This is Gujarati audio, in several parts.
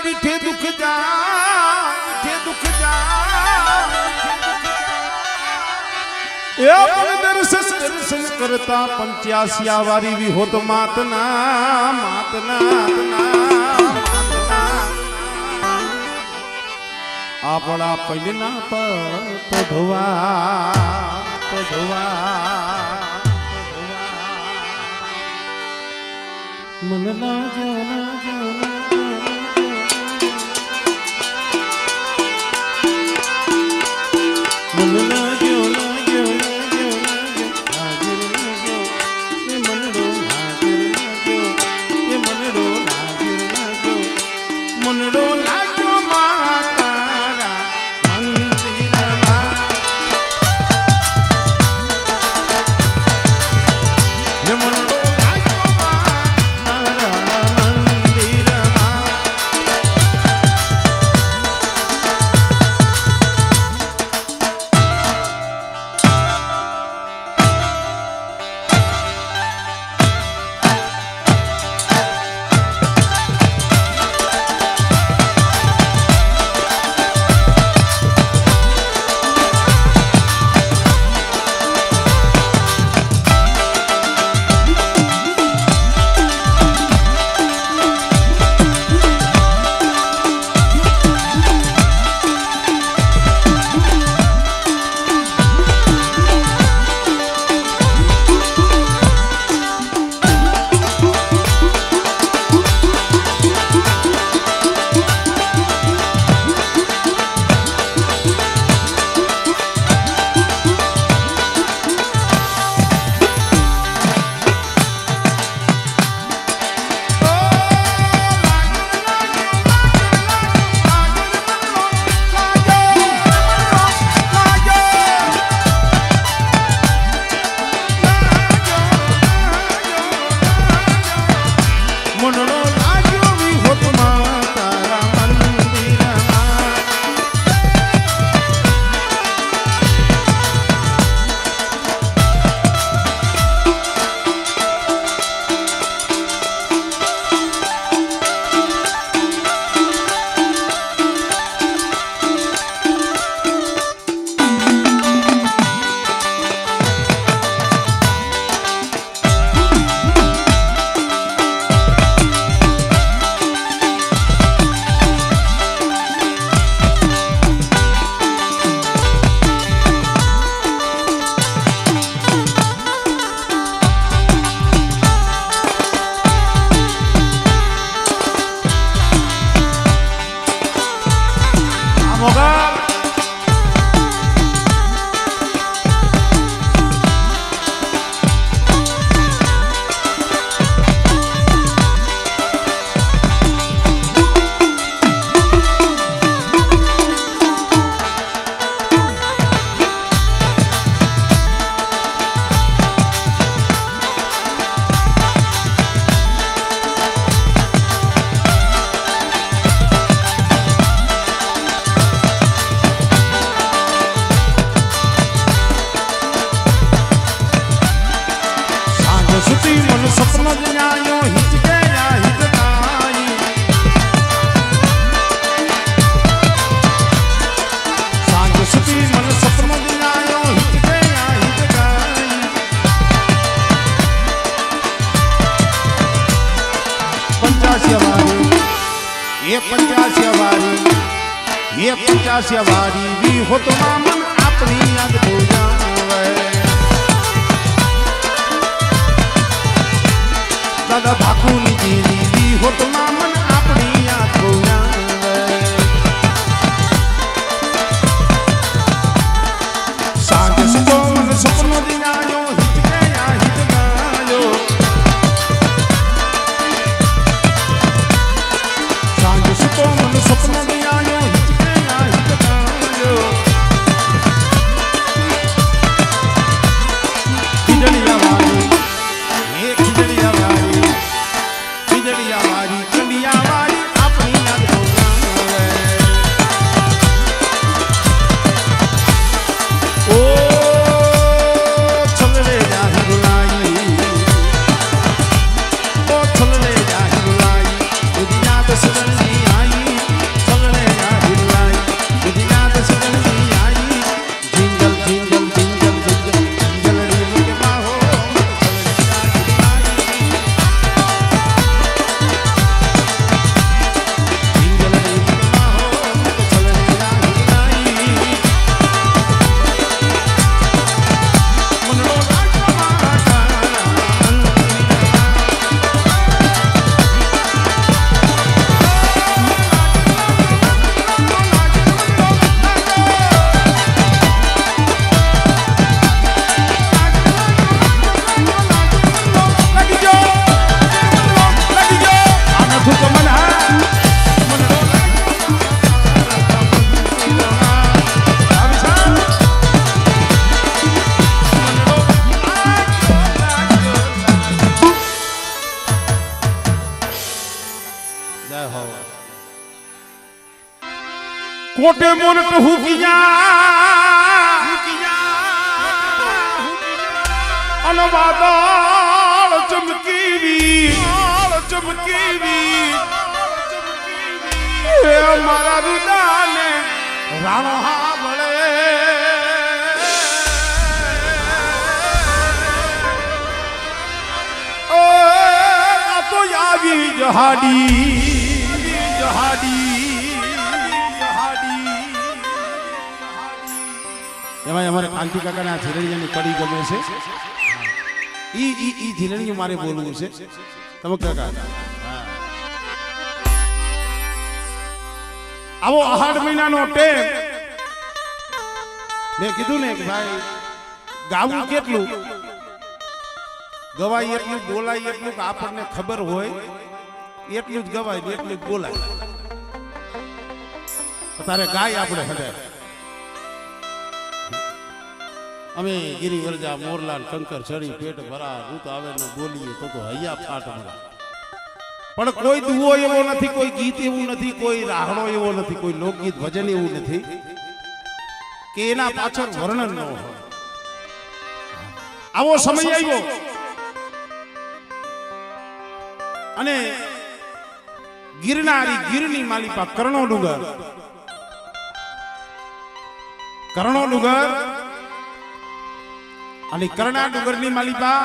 દીઠે દુખ દર્શન કરતા 85 વારી વિહોત માતના આપણા પહેલા પર ધોવા મન લાગ્યો ये 50 वारी भी हो तो मन अपनी याद हो जावे दादा भाकुनी तेरी भी हो तो मन अपनी याद हो जावे सांग सुतो मन सपनो दिनायो हित गया हित गायो सांग सुतो मन सपनो दिनायो खिजड़िया वारी कंडिया મોટે મોરટ હુકિયા અને વાદળ ચમકીવી એ મારા રૂડાને રાણા વળે આ તો આવી જહાડી એમાં અમારે કાંતિ કાકાના ઝીરણીયાની કડી ગમે છે ઈ ઝીરણીયું મારે બોલવું છે તમે કાકા આવો આહાડ મહિનાનો ટેમ મેં કીધું ને કે ભાઈ ગાવું કેટલું ગવાય એટલું બોલાય એટલું કે આપણને ખબર હોય એટલું જ ગવાય એટલું જ બોલાય તારે ગાય આપણે હડે અમે ગિરી વરજા મોરલાલ કંકર ચડી પેટ ભરા રૂત આવે ને બોલીએ તો હૈયા ફાટ મળે પણ કોઈ દુઓ એવો નથી કોઈ ગીત એવું નથી કોઈ રાહડો એવો નથી કોઈ લોકગીત ભજન એવું નથી કે એના પાછળ વર્ણન ન હોય આવો સમય આવ્યો અને ગીરની માલિપા કરણો ડુંગર અને કરણા ડુંગરની માલિપા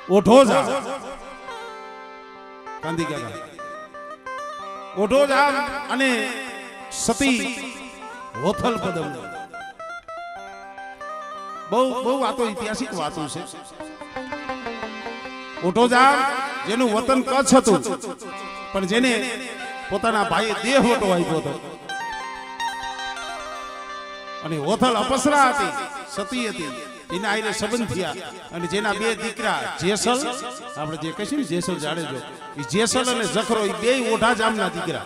ઓઢોજા કાંદી કાકા ઓઢોજા અને સતી હોથલ પદમ બહુ વાતો ઐતિહાસિક વાતો છે ઓઢોજા જેનું વતન કચ્છ હતું પણ જેને પોતાના ભાઈએ દેહ ઓટો આપ્યો હતો અને હોથલ અપસરા હતી સતી હતી એના આઈને સંબંધ થયા અને જેના બે દીકરા જેસલ આપણે જે કહીએ ને જેસલ જાડેજો એ જેસલ અને જખરો એ બે ઓઢા જામના દીકરા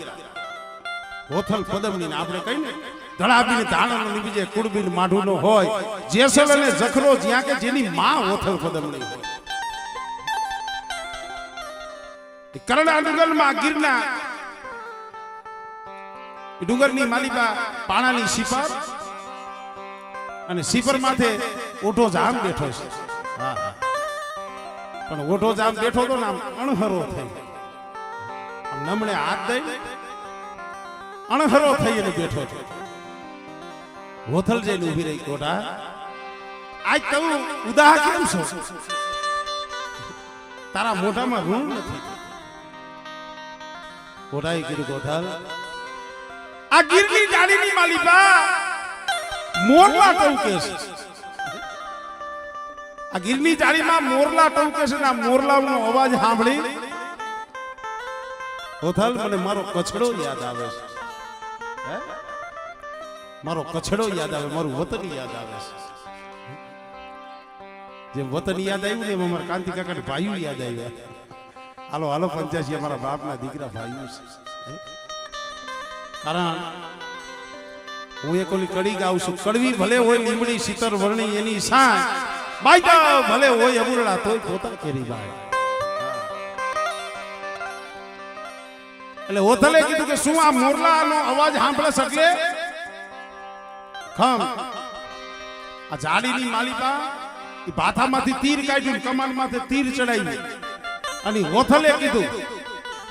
હોથલ પદમની આપણે કહીએ ને ધડાબીને ધાણનો બીજે કુડબીન માઢુનો હોય જેસલ અને જખરો જ્યાં કે જેની માં હોથલ પદમની હોય કરણા ડુંગરમાં ગીરના ડુંગરની માલિકા પાણાની સિપાર અને સિપર માથે ઓઢો જામ બેઠો છે પણ ઓઢો જામ બેઠો તો ને આમ અણહરો થઈ આમ નમણે હાથ દઈ અણહરો થઈ અને બેઠો છે હોથલ જઈને ઉભી રહી કોટા આજ તું ઉદાહ કેમ છો તારા મોઢામાં ઋણ નથી કોટાએ કીધું કોઠાલ આ ગીરની જાડીની માલિકા મોરલા ટવકે છે આ ગીરની જાળીમાં મોરલા ટવકે છે ને આ મોરલાનો અવાજ સાંભળી કોથલ મને મારો કછડો યાદ આવે છે મારો કછડો યાદ આવે મારું વતન યાદ આવે છે જેમ વતન યાદ આવ્યું ને એમ અમારા કાંતિ કાકા ભાઈઓ યાદ આવ્યા હાલો હાલો 85 અમારા બાપના દીકરા ભાઈઓ છે કારણ હું એક ઓલી કડી ગાઉં છું કડવી ભલે હોય લીમડી શીતર વર્ણી એની સાંજ બાઈજા ભલે હોય અબુરડા તોય પોતા કેરી બાય એટલે હોથલે કીધું કે શું આ મોરલાનો અવાજ સાંભળે શકે ખમ આ જાડીની માલિકા એ ભાથામાંથી તીર કાઢ્યું કમાનમાંથી તીર ચડાવી અને હોથલે કીધું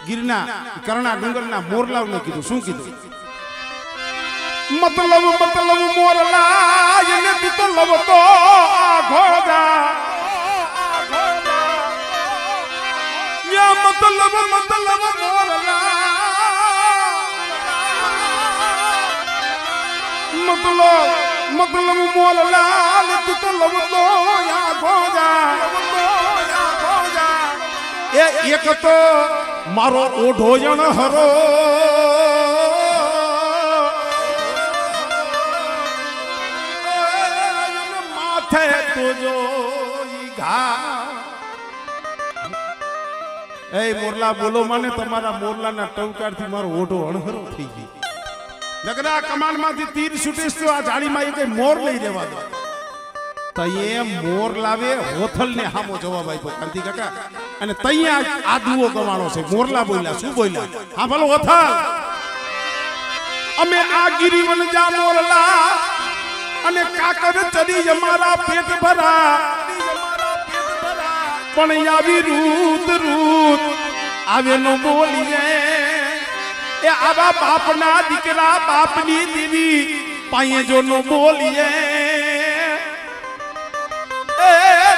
ગીરના કરણા ડુંગરના મોરલાને કીધું શું કીધું મતલબ મોરલા એને તું તો લવતો ઘોડા યા મતલબ મોરલા મતલબ મોરલા ને તું તો લવતો યા ઘોડા એ એક તો મારો ઓઢો જણ હરો એ મોરલા બોલો મને તમારા મોરલાના ટવકારથી મારો ઓઢો અણહરો થઈ ગઈ નગરા કમાનમાંથી તીર છૂટીશ તો આ જાળીમાં એક મોર લઈ રહેવા દો તઈએ મોર લાવે હોથલને હામો જવાબ આપ્યો કાંતિ કાકા અને તઈએ આ દુઓ ગવાણો છે મોરલા બોલ્યા શું બોલ્યા હા ભલો હોથલ અમે આ ગિરિવન જા મોરલા અને કાકર ચડી અમારા પેટ ભરા પણ આવી રૂત રૂત આવે નો બોલીએ એ આવા બાપના દીકરા બાપની દીવી પાયે જો નો બોલીએ એ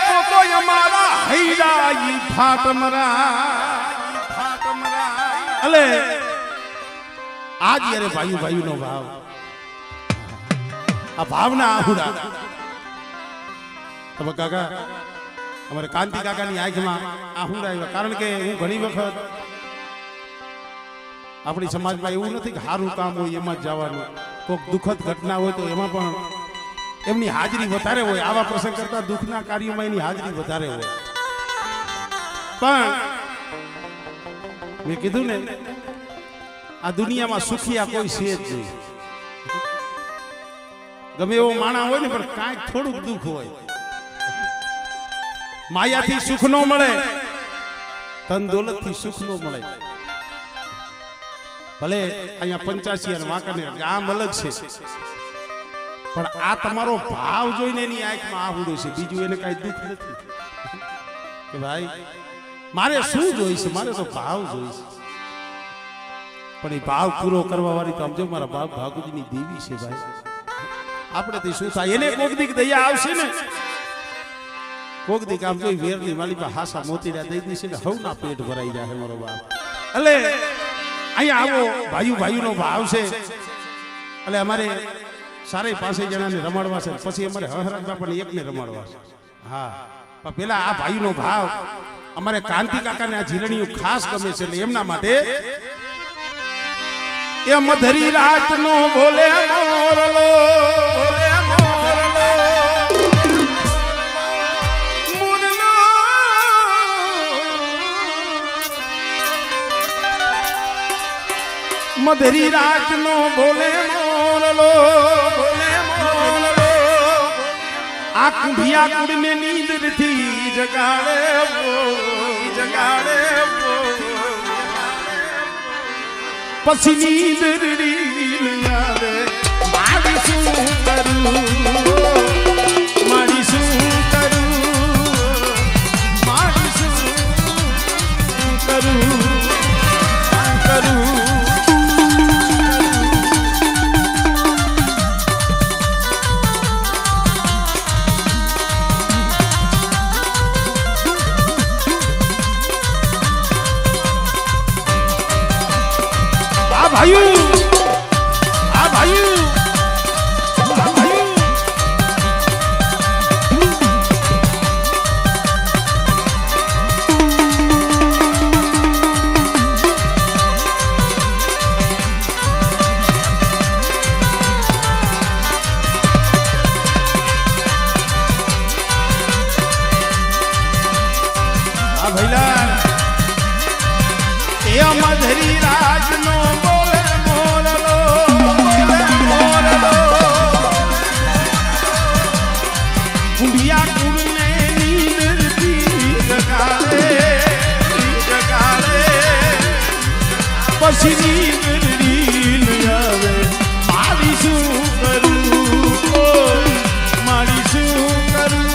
તો અમારા હૈરા ઈ ફાટમરા અલે આજ યારે ભાઈ ભાઈ નો ભાવ આ ભાવના આહુડા તમે કાકા અમારે કાંતિ કાકાની આંખમાં આહુડા આવ્યા કારણ કે હું ઘણી વખત આપણી સમાજમાં એવું નથી કે સારું કામ હોય એમાં જ જવાનું કોઈક દુઃખદ ઘટના હોય તો એમાં પણ એમની હાજરી વધારે હોય આવા પ્રસંગ કરતા દુઃખના કાર્યોમાં એની હાજરી વધારે હોય પણ મેં કીધું ને આ દુનિયામાં સુખિયા કોઈ છે જ નહીં ગમે એવો માણા હોય ને પણ કાંઈક થોડુંક દુઃખ હોય માયાથી સુખ નો મળે ધન દોલતથી સુખ નો મળે ભલે અહીંયા 85 અને વાંકાનેર ગામ અલગ છે પણ આ તમારો ભાવ જોઈને એની આંખમાં આહુડું છે બીજું એને કાંઈ દુઃખ નથી કે ભાઈ મારે શું જોઈશે મારે તો ભાવ જોઈશે પણ એ ભાવ પૂરો કરવા વાળી તો સમજો મારા બાપ ભાગુજીની દેવી છે ભાઈ આપણે તો શું થાય એને કોક દીક દયા આવશે ને કોક દીક આમ જોઈ વેરની માલી પર હાસા મોતીડા દઈ દીશે ને હવના પેટ ભરાઈ જાય મારો બાપ એટલે અહીંયા આવો ભાઈઓ ભાઈઓનો ભાવ છે એટલે અમારે સારે 5 જણાને રમાડવા છે પછી અમારે હહરાજમાં પણ એકને રમાડવા છે હા પણ પેલા આ ભાઈનો ભાવ અમારે કાંતિ કાકાને આ ઝીલણીઓ ખાસ ગમે છે એટલે એમના માટે એ મધરી રાતનો બોલે મોરલો બોલે મોરલો મોરલો મધરી રાતનો બોલે મોરલો બોલે મોરલો આ કુંભિયા કુંડને નીંદરથી જગાડે જગાડે પછી નીંદરી આવે મારી શું કરું મારી શું કરું મારી શું કરું કરું ભાઈ આ ભાઈ આ ભાઈ આ ભઈલા એ મધરી રાજનો પછી નીંદરી આવે મારી શું કરું મારી શું કરું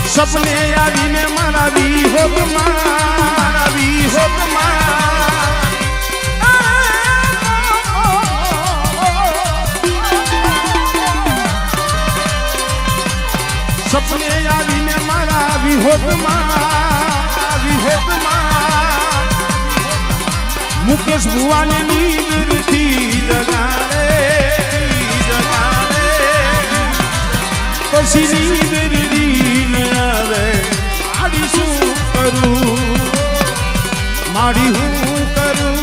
સપને આવીને મારા વિહોગમાં સપને આવીને મારા વિહોગમાં મુકેશ ભુવાને નીંદથી જગાડે પછી નીંદ આવે મારી શું કરું મારી હું કરું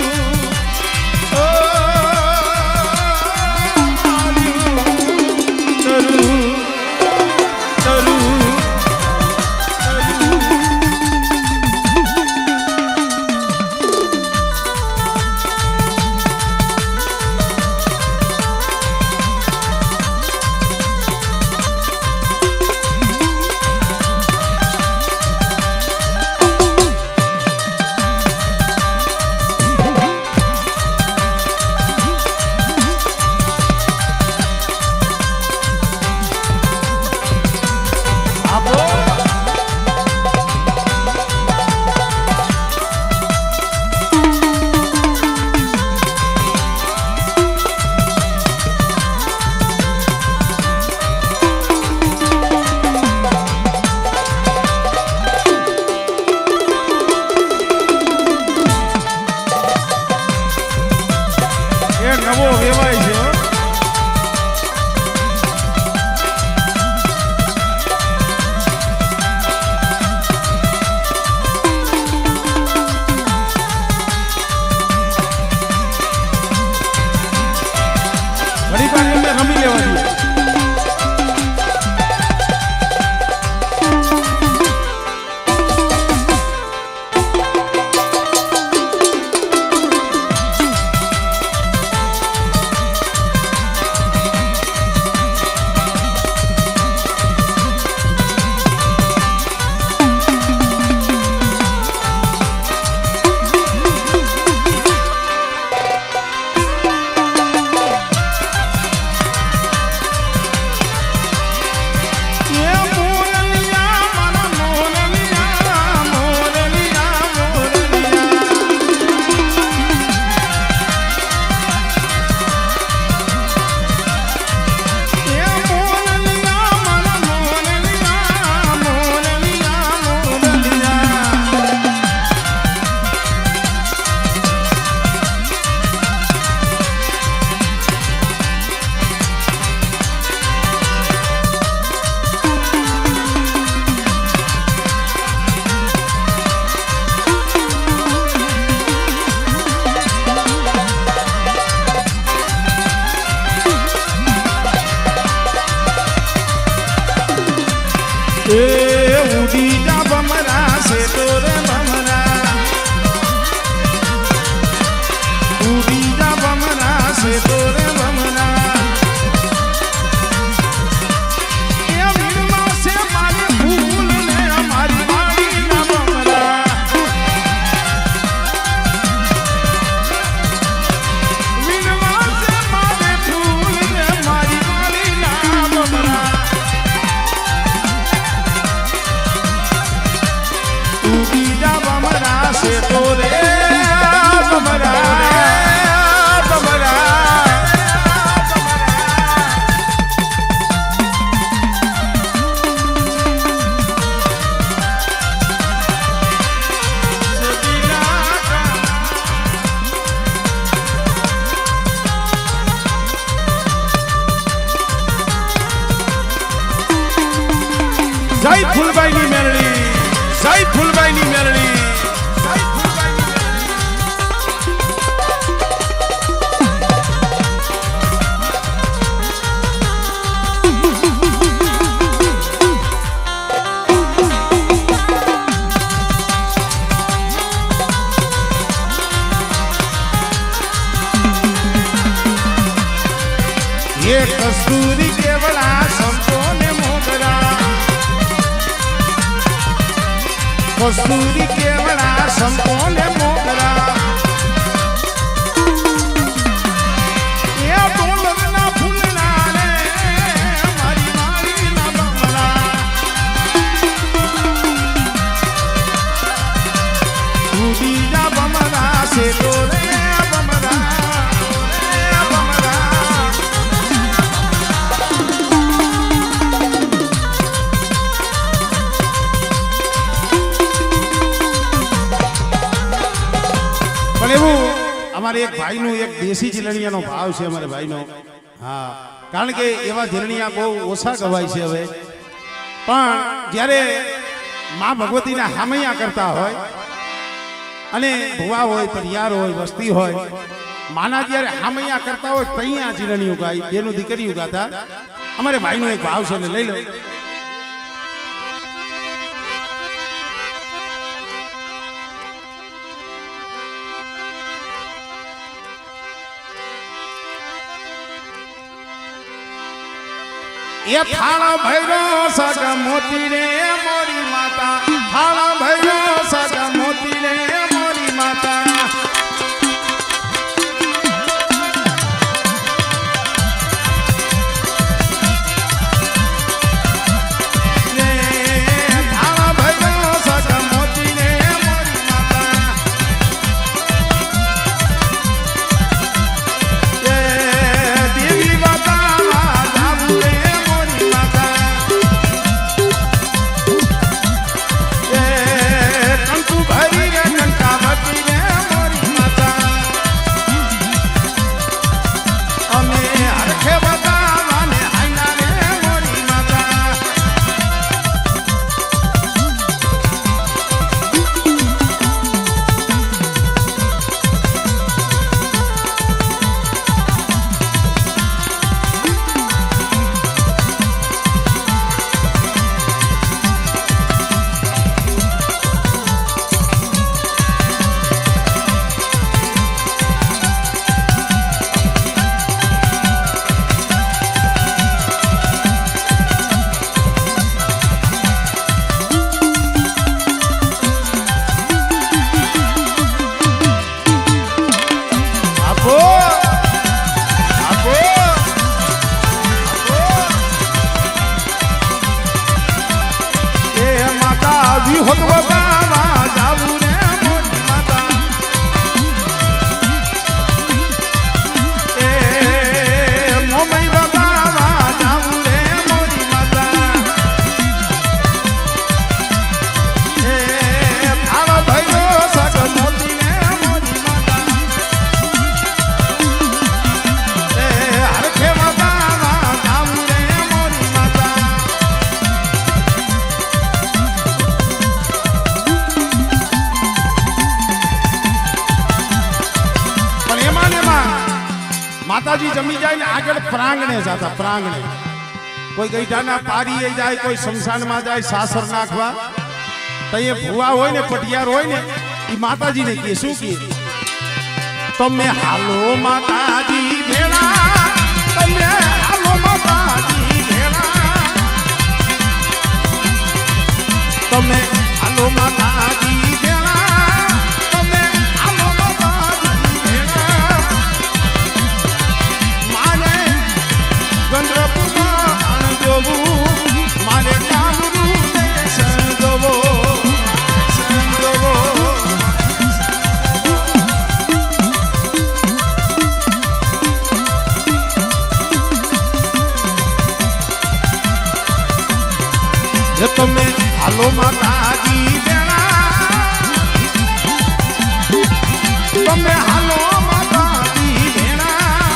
નવો વેવાય છે ઘણી વાર એમને રમી લેવા જોઈએ ઉડી જા બમરા છે તોરે બમરા ઉડી જા બમરા છે તોરે બમરા એ વીરમાં છે મારી ફૂલ ને મારી વાડીના બમરા વીરમાં છે મારી ફૂલ ને મારી વાડીના બમરા બીજા બમરા છે તોરે બમરા જય ફૂલબાઈની મેરડી જય ફૂલબાઈની મેરડી ये कस्तूरी केवला संतोने मोगरा कस्तूरी केवला संतोने मोगरा અમારે એક ભાઈનું એક દેશી જીલણિયાનો ભાવ છે અમારે ભાઈનો. હા, કારણ કે એવા જીલણિયા બહુ ઓછા ગવાય છે હવે. પણ જ્યારે માં ભગવતીના હામૈયા કરતા હોય અને ભુવા હોય, પરિયાર હોય, વસ્તી હોય, માના જ્યારે હામૈયા કરતા હોય તૈયા જીલણિયું ગાય, બેનું દીકરીયું ગાતા. અમારે ભાઈનો એક ભાવ છે ને લઈ લો. એ થાળા ભૈરો સગા મોતી રે મોરી માતા, થાળા ભૈરો સગા મોતી રે મોરી માતા. માતાજી જમી જાય ને આગળ પ્રાંગણે જતા. પ્રાંગણે કોઈ ગઈઢાના પારીએ જાય, કોઈ શમશાનમાં જાય સાસર નાખવા. તો એ ભુવા હોય ને પટિયાર હોય ને એ માતાજીને કહે, શું કહે? તમે હાલો માતાજી ભેળા, તમે હાલો માતાજી ભેળા, તમે હાલો માતાજી ભેળા, તમે હાલો માતાજી ભેળા. મારે ગંધર્વમાં અણજોવું, મારે કામનું સંજોવો સંજોવો. તમે હાલો માતાજી ભેળા, તમે હાલો માતાજી ભેળા.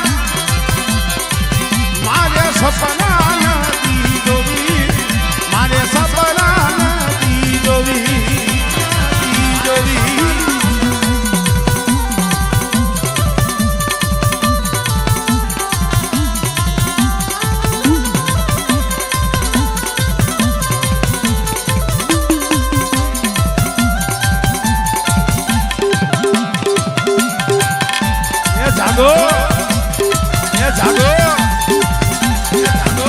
મારે સપના નથી જોવી, મારે સપના નથી જોવી જોવી. જાગો એ જાગો એ જાગો.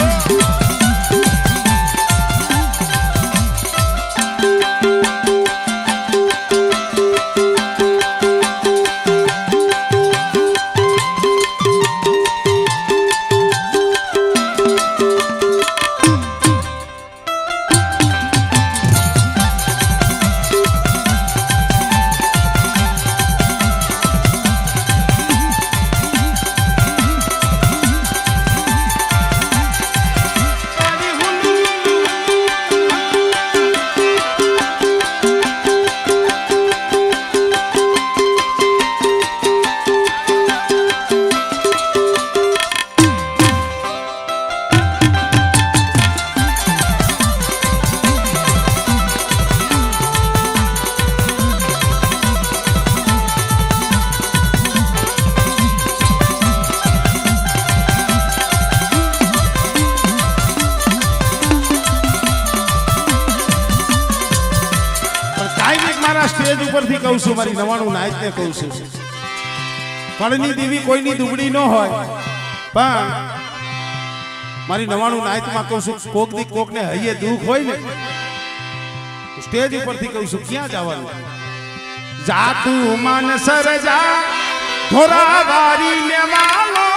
ઉપરથી કહું છું, મારી 99 નાયતને કહું છું. કળની દેવી કોઈની દુબળી ન હોય, પણ મારી 99 નાયતમાં કહું છું, કોક દી કોકને હૈયે દુઃખ હોય ને, સ્ટેજ ઉપરથી કહું છું, ક્યાં જવાનું? જા તું મન સરજા ધોરા વારી ને વાલો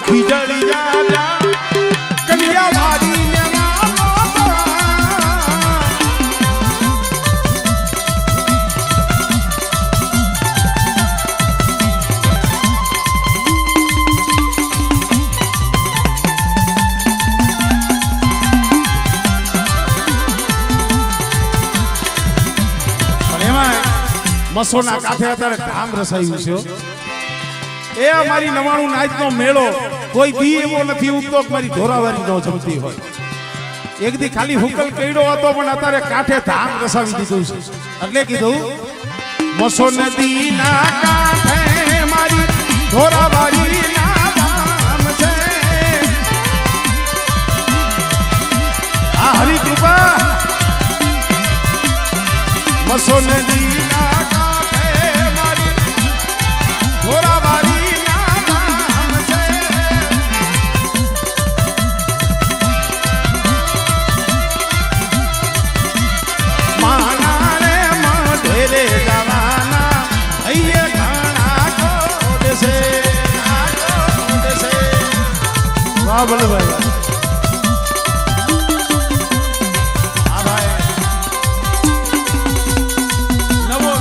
ખીજડી જા કલિયા વારી ને મસોના કાંઠે અત્યારે ધામ રસાયું છે. એ અમારી 99 નાયતનો મેળો કોઈ દી એવો નથી ઉગતો કે મારી ધોરાવારી ન જમતી હોય. એક દી ખાલી હુકલ કઈડો હતો, પણ અત્યારે કાંઠે ધામ રસાવી દીધું છે. એટલે કીધું મસો નદીના કાંઠે મારી ધોરાવારી ના ધામ છે. આ હરી કૃપા મસો નદીના કાંઠે મારી ધોરાવારી બોલો ભાઈ. હા ભાઈ, નવો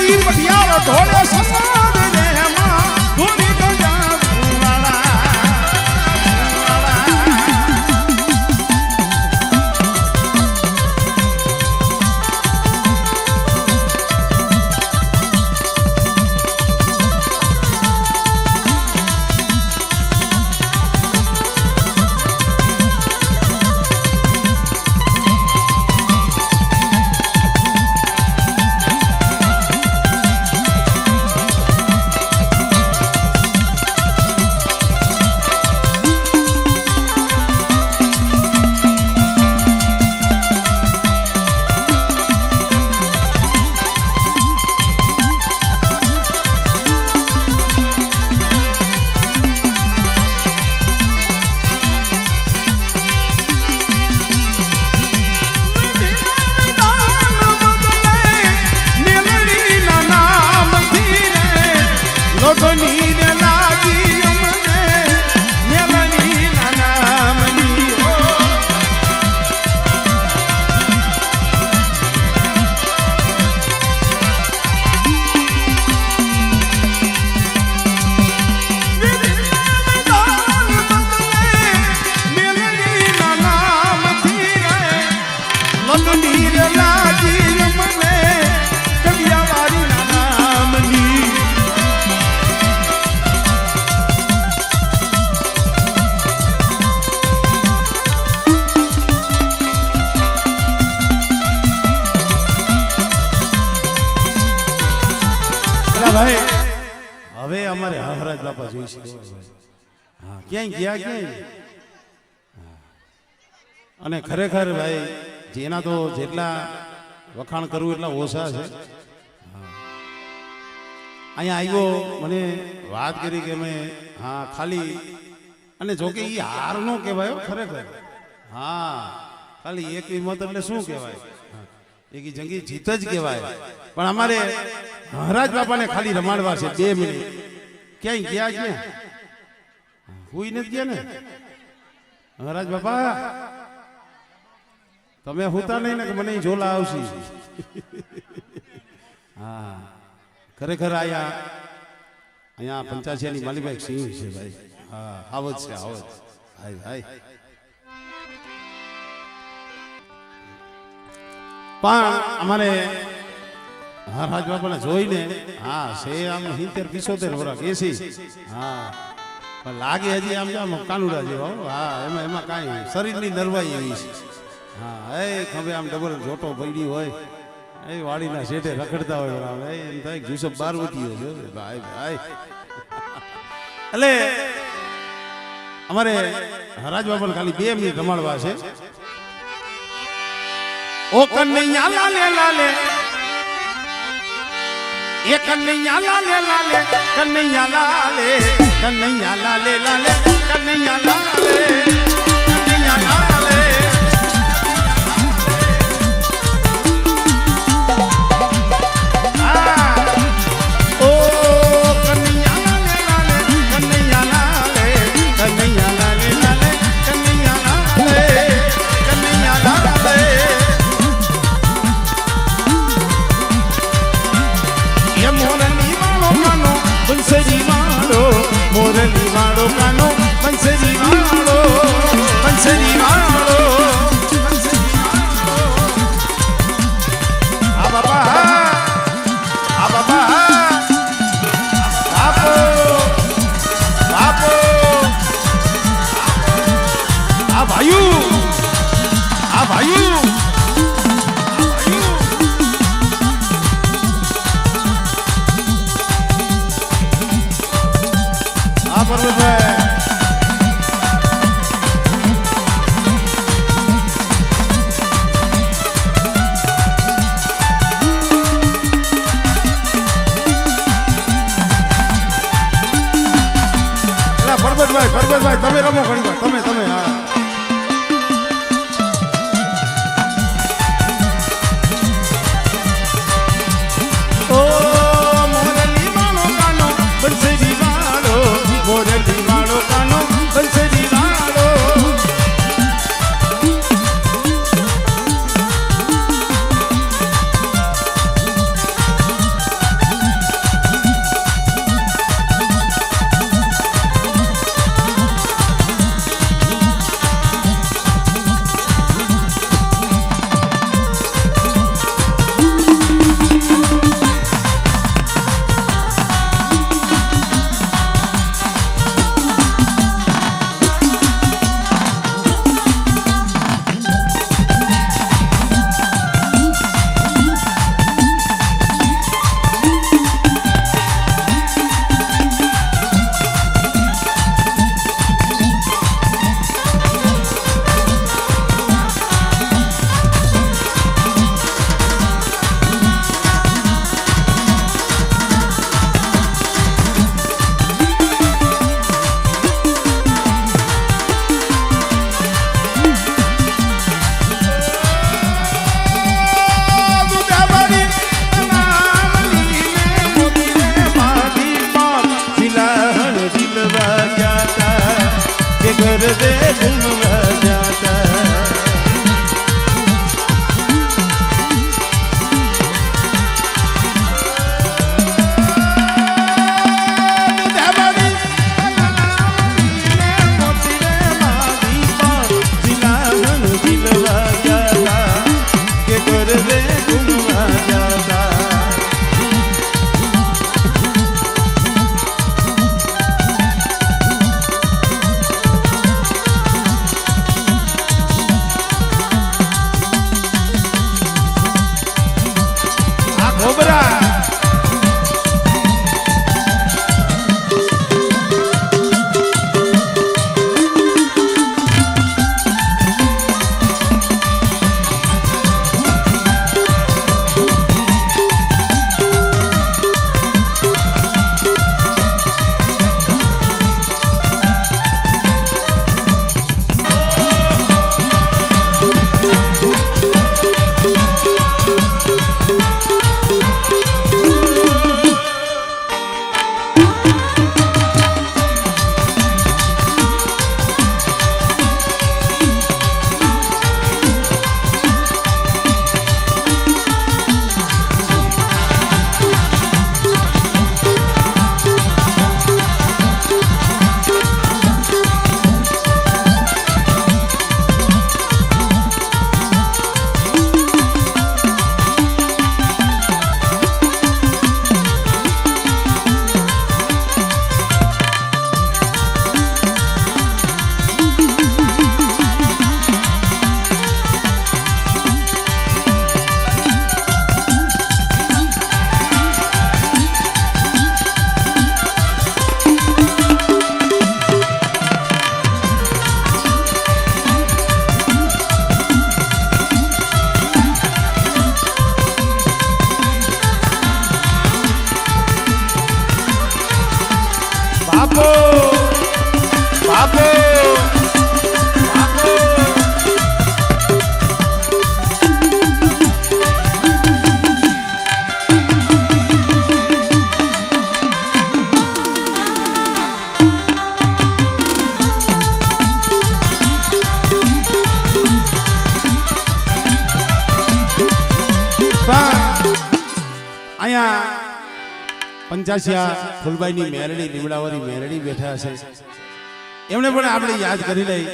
તીર બટિયારો ઢોળે સસાદ રે માં ધૂળી તો જાવાળા ભાઈ હવે અમારે હરરાજ બાપા જોઈશે હા ક્યાંય ગયા ક્યાંય અને ખરેખર ભાઈ જેના તો જેટલા વખાણ કરવું એટલા ઓછા છે અહીંયા આવ્યો મને વાત કરી કે મેં હા ખાલી અને જોકે એ હાર નો કહેવાય ખરેખર હા ખાલી એક હિંમત એટલે શું કહેવાય એક જંગી જીત જ કહેવાય પણ અમારે મહારાજ બાપાને ખાલી રમાડવા છે 2 મિનિટ ક્યાંય ગયા ક્યાં હુઈ નથી ગયા ને મહારાજ બાપા તમે હુતા નહીં ને કે મને ઝોલા આવશે હા ખરેખર અહીંયા 85 ની માલીભાઈ સિંહ છે ભાઈ હા આવત છે આવત ભાઈ ભાઈ પણ અમારે મહારાજ બાપાને જોઈને હા છે આમ 70-75 વર્ષ 80 હા પણ લાગે હજી આમ આમ કાનુડા જેવા હા એમાં કાંઈ શરીરની નરવાઈ એવી છે હા એ ખભે આમ ડબલ જોટો પડી હોય એ વાડીના શેઠે રખડતા હોય એમ થાય જુસબ બારવતીઓ છે ભાઈ ભાઈ એટલે અમારે મહારાજ બાપાને ખાલી 2 મિનિટ રમાડવા છે ઓ કનૈયા લાલે લાલે એ કનૈયા લાલે લાલે કનૈયા લાલે કનૈયા લાલે લાલે કનૈયા લાલે કનૈયા લાલે ઓ કનૈયા લાલે લાલે કનૈયા લાલે કનૈયા લાલે લાલે કનૈયા લાલે કનૈયા લાલે મોરલી વાળો કાનો બંસરી વાળો મોરલી વાળો કાનો બંસરી વાળો બંસરી વાળો આ બાપા આપો આપો આ ભાઈઓ પરબતભાઈ તમે રમો ઘણી વાર તમે હા ઓ મોરલી વાળો કાનો બંસરી વાળો મોરલી વાળો કાનો બંસરી વાળો બાપો બાપો અહીંયા પંચાસિયા ફૂલબાઈની મેરડી લીમડાવાળી મેરડી બેઠા છે એમને પણ આપણે યાદ કરી લઈ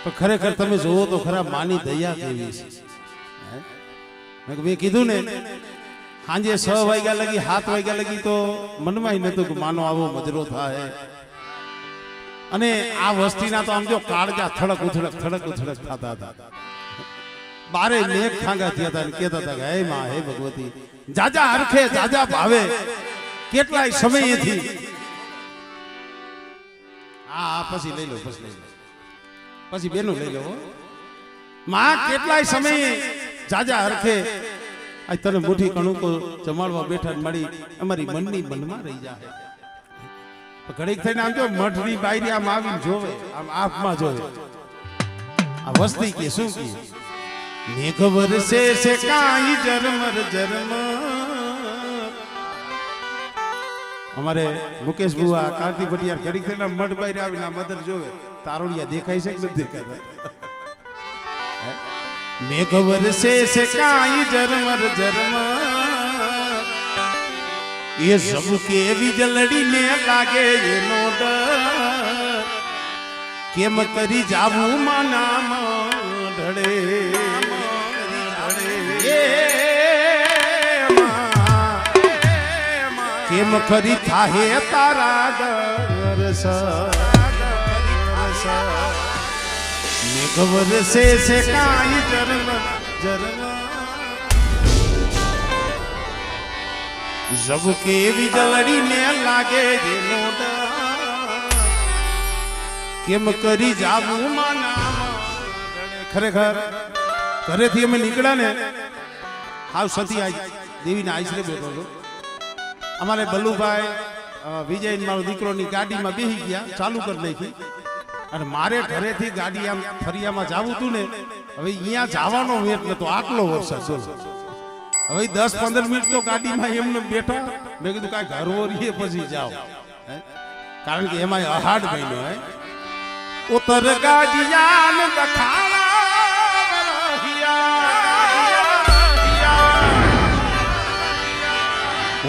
તો ખરેખર તમે જોવો તો ખરા માની દયા કેવી છે મેં કીધું ને સાંજે 6 વાગ્યા લગી 7 વાગ્યા લગી તો મનમાં નતું કે માનો આવો મજરો થાય અને આ વસ્તીના તો આમ જો કાળજા થડક ઉથડક થતા હતા બારે મેઘ ખાંગા થયા હતા અને કહેતા હતા કે હે માં હે ભગવતી જાજા હરખે જાજા ભાવે કેટલાય સમયથી આ પછી લઈ લો પછી બેનું લઈ લો માં કેટલાય સમયે જાજા હરખે આજ તને મુઠ્ઠી કણુકો જમાડવા બેઠા મળી અમારી મનની મનમાં રહી જાય ઘડીક થઈને આમ જો મઠની બાયરી આમ આવીને જોવે આમ આંખમાં જોવે આ વસ્તી કે શું કી મેઘ વરસે છે કાઈ જરમર અમારે મુકેશ બુઆ કાર્તિક ભટિયાર ઘડીક થઈને મઠ બાયરી આવીને મધર જોવે તારોડિયા દેખાય છે કે નથી દેખાતા મેઘ વરસે છે કાઈ જરમર ये सबके विजलड़ी ने लागे एनो डर केम करी जाबू माना ढड़े केम करी थाहे तारा दरस मेघ वरसे से काई जरम सबके विजलड़ी ने लागे जेनो डर केम करी जाबू माना खरेखर घरेથી અમે નીકળ્યા ને હાવ સતી દેવીના આશરે બેઠો હતો અમારે બલ્લુભાઈ વિજય મારો દીકરોની ગાડીમાં બેસી ગયા ચાલુ કરી નાખી અને મારે ઘરેથી ગાડી આમ ફરિયામાં જાવું હતું ને હવે અહીંયા જવાનો વેટ નતો આટલો વરસાદ હવે 10-15 મિનિટ તો ગાડીમાં એમને બેઠા મેં કીધું કાંઈ ઘરવો રહીએ પછી જાઓ કારણ કે એમાં અહાડ બન્યો હે ઉતર ગાડિયાન દખાણા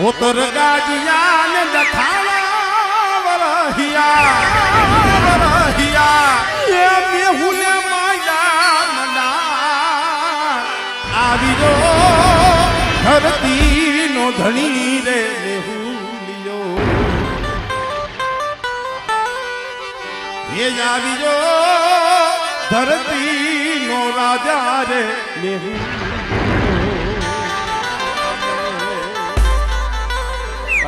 ઉતર ગાડિયાન દખાણા વરહિયા એ મેહુને માયા મના આવી જો ધરતી નો ધણી રે મેહુલિયો એ આવી જો ધરતી નો રાજા રે મેહુલિયો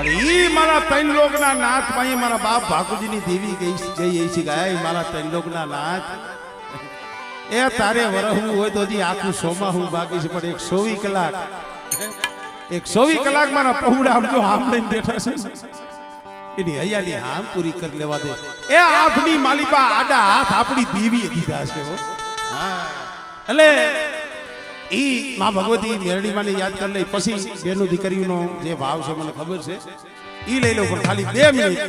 ઈ મારા ત્રણ લોકના નાથ ભાઈ મારા બાપ ભાકુજીની દેવી ગઈ છે ગાય મારા ત્રણ લોકના નાથ એ તારે વરહવું હોય તો હજી આખું સોમાં હું બાકી છે પણ 120 કલાક 120 કલાક મારા પહોળા આમ જો આમ લઈને બેઠા છે એની હૈયાની હામ પૂરી કરી લેવા દે એ આપની માલિકા આડા હાથ આપણી દેવીએ દીધા છે હા એટલે ઈ માં ભગવતી મેરડી માને યાદ કરી લઈ પછી બેનું દીકરીનો જે ભાવ છે મને ખબર છે ઈ લઈ લો પણ ખાલી 2 મિનિટ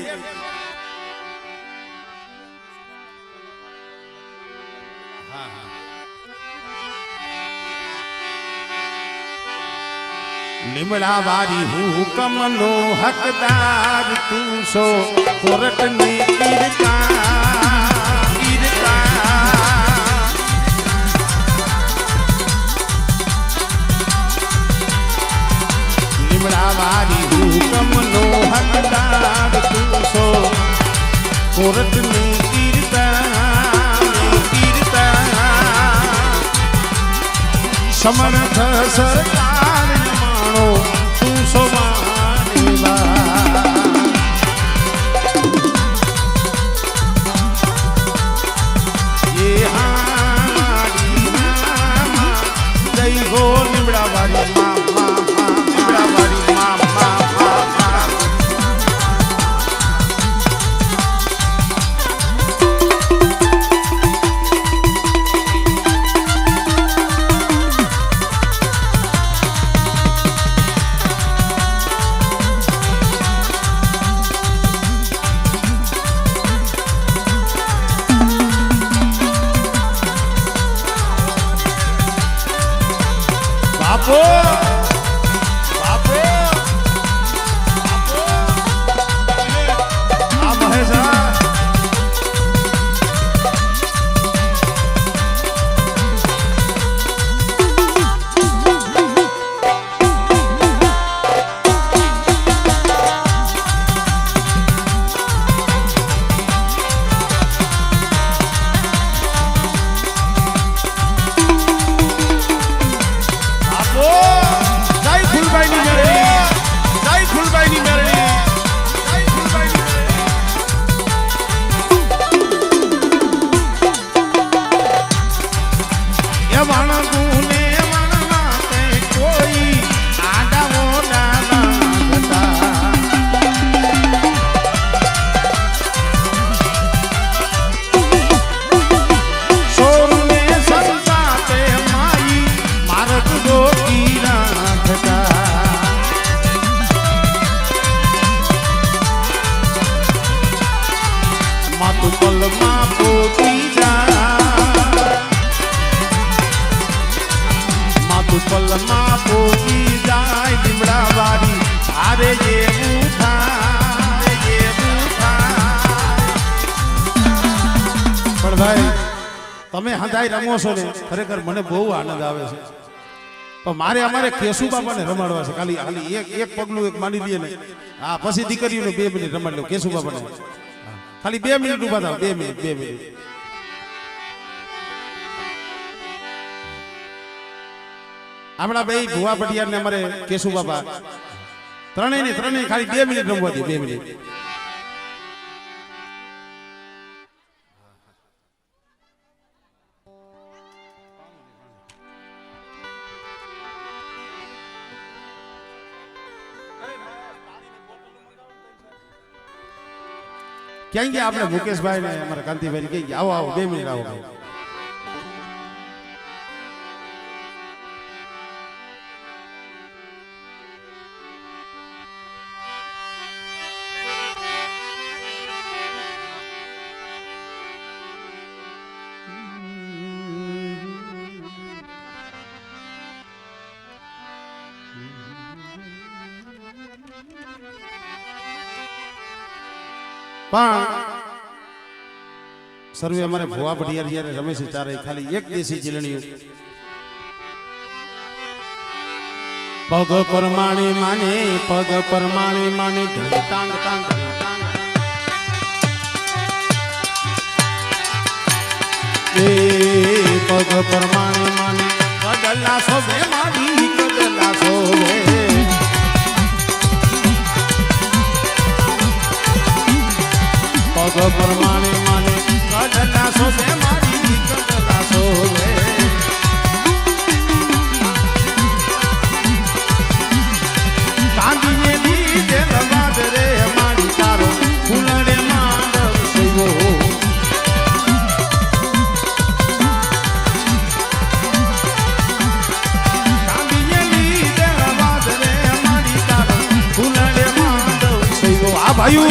લીમડા વારી હુકમ નો હકદાર તું સો કોરટ ની કીર્તા લીમડા વારી હુકમ નો હકદાર તું સો કોરટ ની કીર્તા સમર્થ સરકાર તું સો માનવા ये हारी जय हो निबड़ा वाली मामा निबड़ा वाली मामा માતું પલમાં પોતી જાય માતું પલમાં પોતી જાય લીમડા વાળી આરે એવું થાય એવું થાય પણ ભાઈ તમે હંધાઈ રમો છો ને ખરેખર મને બહુ આનંદ આવે છે પણ મારે અમારે કેશુ બાબાને રમાડવા છે ખાલી ખાલી એક પગલું એક માની દઈએ ને હા પછી દીકરીઓને 2 મિનિટ રમાડી લો કેશુ બાબાને ખાલી 2 મિનિટ ઉભા થાવ 2 મિનિટ હમણાં ભાઈ ભુવા ભટિયાર ને અમારે કેશુ બાબા ત્રણેય ખાલી 2 મિનિટ રમવા દે 2 મિનિટ ક્યાં ગયા આપણે મુકેશભાઈ ને અમારા કાંતિભાઈ ક્યાં ગયા આવો આવો 2 મિનિટ આવો પણ સર્વે અમારે ભુવા ભટિયાર જ્યારે રમે છે ત્યારે ખાલી એક દેશી ચીલણીયું પગ પરમાણે માને ટાંગ ટાંગ એ પગ પરમાણે માને કદલા સોવે મારી કદલા સોવે પગ પરમાણે માને કદલા સોવે મારી કદલા સોવે કાંદીને લીધે લવાદ રે મારી તારો ફૂલડે માંડવ સૈવો કાંદીને લીધે લવાદ રે મારી તારો ફૂલડે માંડવ સૈવો આ ભાઈઓ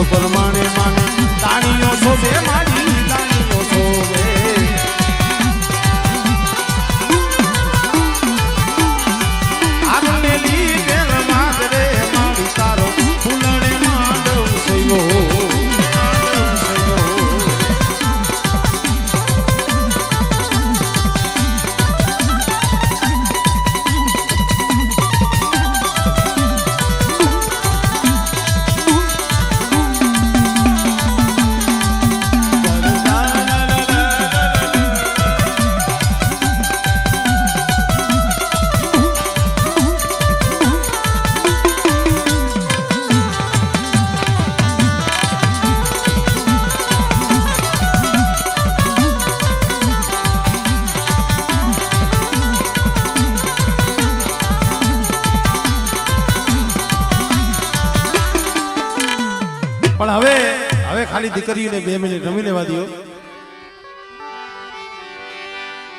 પરમાણે માને તાણીઓ શોભે મારી તાણીઓ શોભે આરને લીધે માદરે મારી તારો ફૂલ ખાલી દીકરીઓને 2 મિનિટ રમી લેવા દો.